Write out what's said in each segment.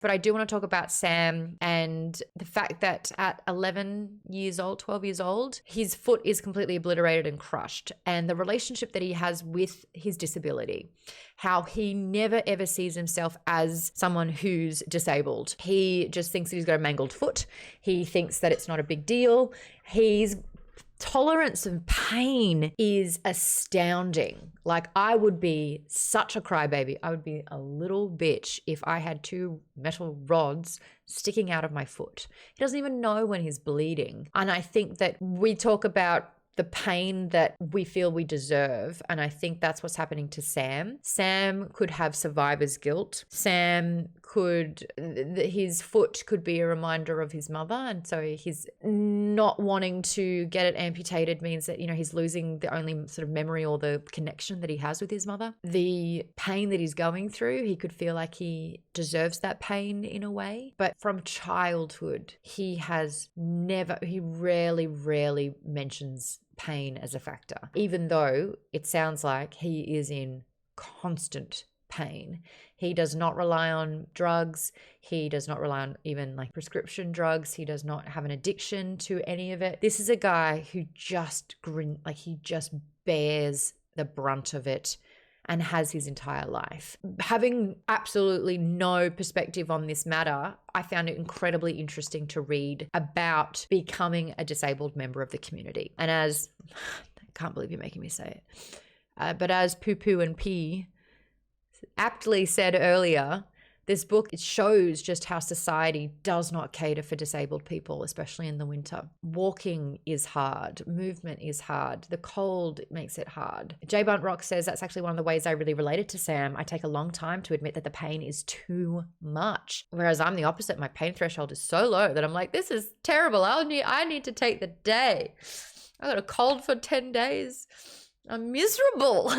But I do want to talk about Sam and the fact that at 11 years old, 12 years old, his foot is completely obliterated and crushed. And the relationship that he has with his disability, how he never ever sees himself as someone who's disabled. He just thinks that he's got a mangled foot. He thinks that it's not a big deal. His tolerance of pain is astounding. Like, I would be such a crybaby. I would be a little bitch if I had 2 metal rods sticking out of my foot. He doesn't even know when he's bleeding. And I think that we talk about the pain that we feel we deserve. And I think that's what's happening to Sam. Sam could have survivor's guilt. Sam could, his foot could be a reminder of his mother. And so his not wanting to get it amputated means that, you know, he's losing the only sort of memory or the connection that he has with his mother. The pain that he's going through, he could feel like he deserves that pain in a way. But from childhood, he rarely mentions pain as a factor, even though it sounds like he is in constant pain. He does not rely on drugs. He does not rely on even like prescription drugs. He does not have an addiction to any of it. This is a guy who just he just bears the brunt of it and has his entire life. Having absolutely no perspective on this matter, I found it incredibly interesting to read about becoming a disabled member of the community. And as, I can't believe you're making me say it, but as Poo Poo and P aptly said earlier, this book, it shows just how society does not cater for disabled people, especially in the winter. Walking is hard. Movement is hard. The cold makes it hard. J Bunt Rock says that's actually one of the ways I really related to Sam. I take a long time to admit that the pain is too much. Whereas I'm the opposite. My pain threshold is so low that I'm like, this is terrible. I need to take the day. I got a cold for 10 days. I'm miserable.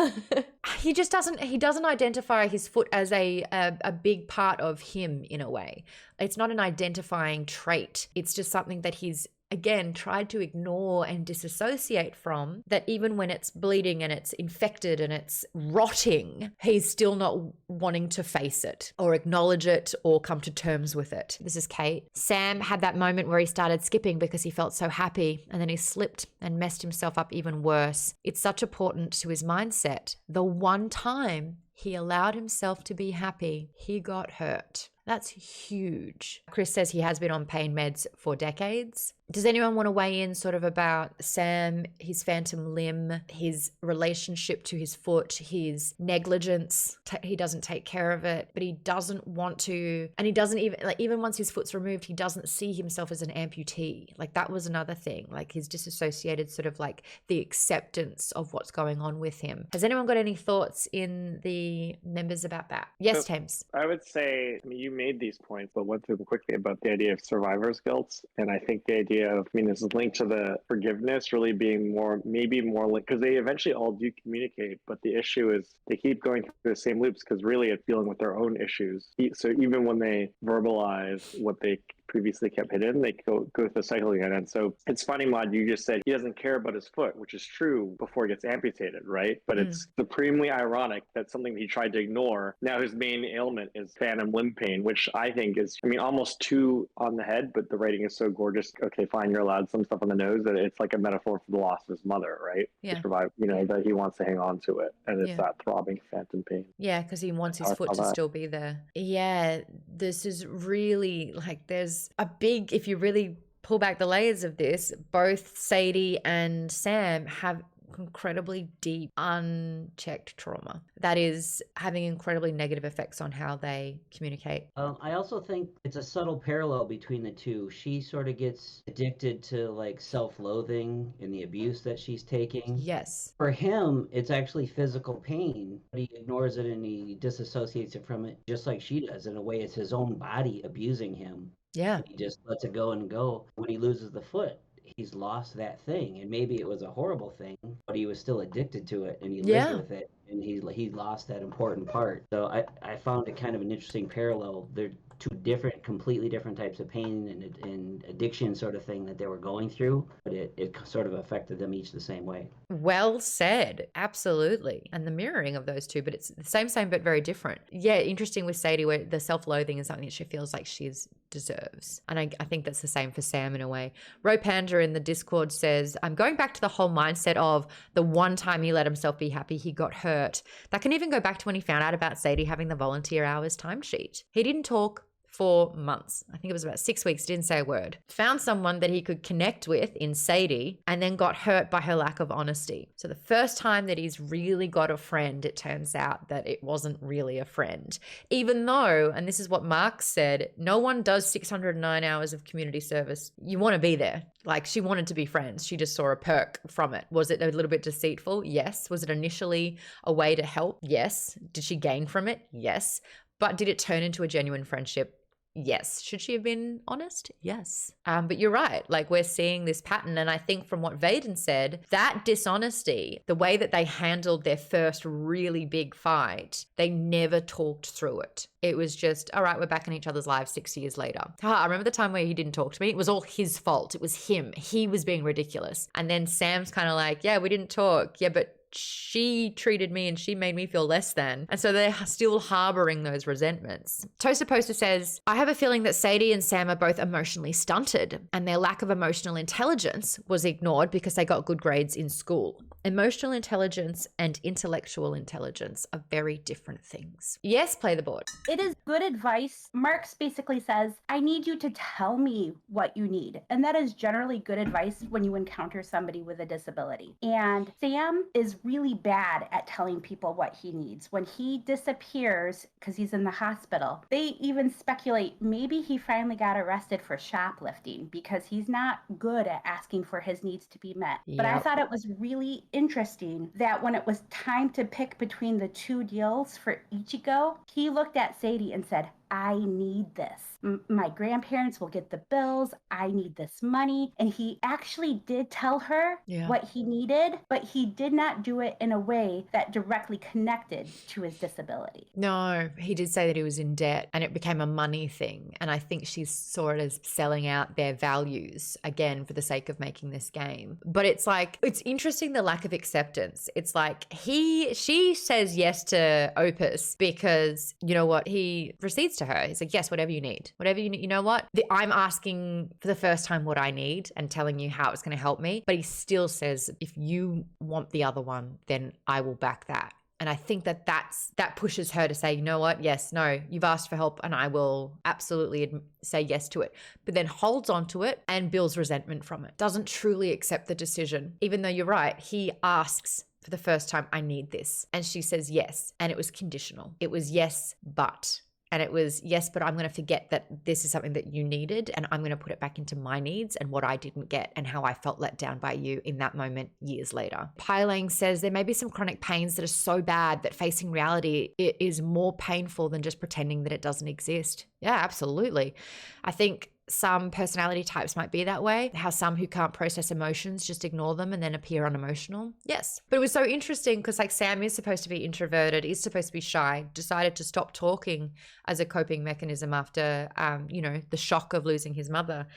He doesn't identify his foot as a big part of him in a way. It's not an identifying trait. It's just something that he's, again, tried to ignore and disassociate from, that even when it's bleeding and it's infected and it's rotting, he's still not wanting to face it or acknowledge it or come to terms with it. This is Kate. Sam had that moment where he started skipping because he felt so happy, and then he slipped and messed himself up even worse. It's such important to his mindset. The one time he allowed himself to be happy, he got hurt. That's huge. Chris says he has been on pain meds for decades. Does anyone want to weigh in sort of about Sam, his phantom limb, his relationship to his foot, his negligence? He doesn't take care of it, but he doesn't want to, and he doesn't even once his foot's removed, he doesn't see himself as an amputee. Like, that was another thing. Like, he's disassociated sort of like the acceptance of what's going on with him. Has anyone got any thoughts in the members about that? Yes, Thames. I would say, I mean, you made these points, but went through them quickly about the idea of survivor's guilt. And I think the idea of, this is linked to the forgiveness really being maybe more linked, because they eventually all do communicate, but the issue is they keep going through the same loops because really it's dealing with their own issues. So even when they verbalize what they previously kept hidden, they go through the cycle again. And so it's funny, Maude, you just said he doesn't care about his foot, which is true before it gets amputated, right? But it's supremely ironic that something he tried to ignore, now his main ailment is phantom limb pain, which I think is, almost too on the head, but the writing is so gorgeous. Okay, fine, you're allowed some stuff on the nose, that it's like a metaphor for the loss of his mother, right? Yeah. To survive, that he wants to hang on to it. And it's that throbbing phantom pain. Yeah, because he wants his foot to still be there. Yeah, this is really like, there's a big, if you really pull back the layers of this, both Sadie and Sam have incredibly deep, unchecked trauma that is having incredibly negative effects on how they communicate. I also think it's a subtle parallel between the two. She sort of gets addicted to like self-loathing and the abuse that she's taking. Yes. For him, it's actually physical pain, but he ignores it and he disassociates it from it, just like she does. In a way, it's his own body abusing him. Yeah. He just lets it go and go. When he loses the foot, he's lost that thing, and maybe it was a horrible thing, but he was still addicted to it, and he lived with it, and he lost that important part. So I found it kind of an interesting parallel. They're two completely different types of pain and addiction sort of thing that they were going through, but it sort of affected them each the same way. Well said. Absolutely. And the mirroring of those two, but it's the same, but very different. Yeah, interesting with Sadie where the self-loathing is something that she feels like she deserves. And I think that's the same for Sam in a way. Ro Panda in the Discord says, I'm going back to the whole mindset of the one time he let himself be happy, he got hurt. That can even go back to when he found out about Sadie having the volunteer hours timesheet. He didn't talk for months. I think it was about 6 weeks, didn't say a word. Found someone that he could connect with in Sadie and then got hurt by her lack of honesty. So the first time that he's really got a friend, it turns out that it wasn't really a friend. Even though, and this is what Mark said, no one does 609 hours of community service. You want to be there. Like she wanted to be friends. She just saw a perk from it. Was it a little bit deceitful? Yes. Was it initially a way to help? Yes. Did she gain from it? Yes. But did it turn into a genuine friendship? Yes. Should she have been honest? Yes. But you're right. Like we're seeing this pattern. And I think from what Vaden said, that dishonesty, the way that they handled their first really big fight, they never talked through it. It was just, all right, we're back in each other's lives 6 years later. I remember the time where he didn't talk to me. It was all his fault. It was him. He was being ridiculous. And then Sam's kind of like, yeah, we didn't talk. Yeah, but she treated me and she made me feel less than. And so they're still harboring those resentments. Toaster Poster says, I have a feeling that Sadie and Sam are both emotionally stunted and their lack of emotional intelligence was ignored because they got good grades in school. Emotional intelligence and intellectual intelligence are very different things. Yes, play the board. It is good advice. Marx basically says, I need you to tell me what you need. And that is generally good advice when you encounter somebody with a disability. And Sam is really bad at telling people what he needs. When he disappears, because he's in the hospital, they even speculate maybe he finally got arrested for shoplifting because he's not good at asking for his needs to be met. But I thought it was really interesting that when it was time to pick between the two deals for Ichigo, he looked at Sadie and said, I need this. My grandparents will get the bills. I need this money. And he actually did tell her what he needed, but he did not do it in a way that directly connected to his disability. No, he did say that he was in debt and it became a money thing. And I think she saw it as selling out their values again for the sake of making this game. But it's like, it's interesting the lack of acceptance. It's like she says yes to Opus because, you know what, he proceeds to her. He's like, yes, whatever you need. Whatever you need. You know what? I'm asking for the first time what I need and telling you how it's going to help me. But he still says, if you want the other one, then I will back that. And I think that pushes her to say, you know what? Yes, no, you've asked for help and I will absolutely say yes to it. But then holds on to it and builds resentment from it. Doesn't truly accept the decision. Even though you're right, he asks for the first time, I need this. And she says yes. And it was conditional. It was yes, but. And it was, yes, but I'm going to forget that this is something that you needed and I'm going to put it back into my needs and what I didn't get and how I felt let down by you in that moment years later. Pailang says there may be some chronic pains that are so bad that facing reality it is more painful than just pretending that it doesn't exist. Yeah, absolutely. I think some personality types might be that way. How some who can't process emotions just ignore them and then appear unemotional. Yes. But it was so interesting because like Sam is supposed to be introverted, is supposed to be shy, decided to stop talking as a coping mechanism after, the shock of losing his mother.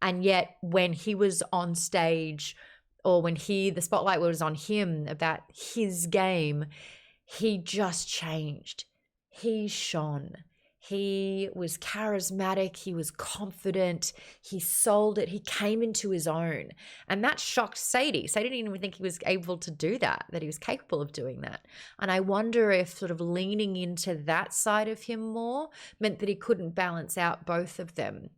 And yet when he was on stage or when the spotlight was on him about his game, he just changed. He shone. He was charismatic. He was confident. He sold it. He came into his own. And that shocked Sadie. Sadie didn't even think he was able to do that he was capable of doing that. And I wonder if sort of leaning into that side of him more meant that he couldn't balance out both of them.